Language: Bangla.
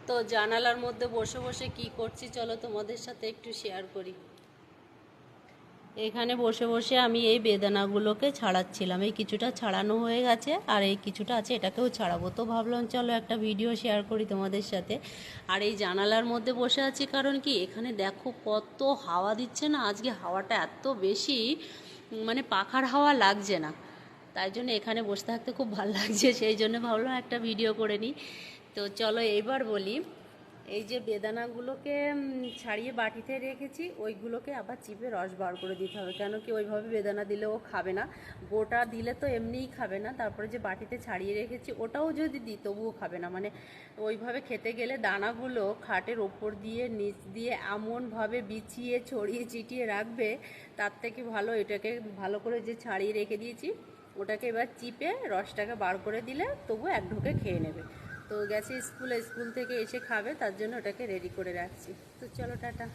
তো জানালার মধ্যে বসে বসে কি করছি চলো তোমাদের সাথে একটু শেয়ার করি। এখানে বসে বসে আমি এই বেদানাগুলোকে ছাড়াচ্ছিলাম। এই কিছুটা ছাড়ানো হয়ে গেছে আর এই কিছুটা আছে, এটাকেও ছাড়াবো। তো ভাবলাম চলো একটা ভিডিও শেয়ার করি তোমাদের সাথে। আর এই জানালার মধ্যে বসে আছি কারণ কি, এখানে দেখো কত হাওয়া দিচ্ছে না, আজকে হাওয়াটা এত বেশি, মানে পাখার হাওয়া লাগছে না। তাই জন্য এখানে বসে থাকতে খুব ভালো লাগছে, সেই জন্য ভাবলাম একটা ভিডিও করে নিই। তো চলো এইবার বলি, এই যে বেদানাগুলোকে ছাড়িয়ে বাটিতে রেখেছি, ওইগুলোকে আবার চিপে রস বার করে দিতে হবে। কেন কি, ওইভাবে বেদানা দিলে ও খাবে না, গোটা দিলে তো এমনিই খাবে না। তারপরে যে বাটিতে ছাড়িয়ে রেখেছি ওটাও যদি দিই তবুও খাবে না। মানে ওইভাবে খেতে গেলে দানাগুলো খাটের ওপর দিয়ে নিচ দিয়ে এমনভাবে বিছিয়ে ছড়িয়ে ছিটিয়ে রাখবে, তার থেকে ভালো এটাকে ভালো করে যে ছাড়িয়ে রেখে দিয়েছি ওটাকে এবার চিপে রসটাকে বার করে দিলে তবু এক ঢোকে খেয়ে নেবে। তো গেছে স্কুল থেকে এসে খাবে, তার জন্য ওটাকে রেডি করে রাখছি। তো চলো টাটা।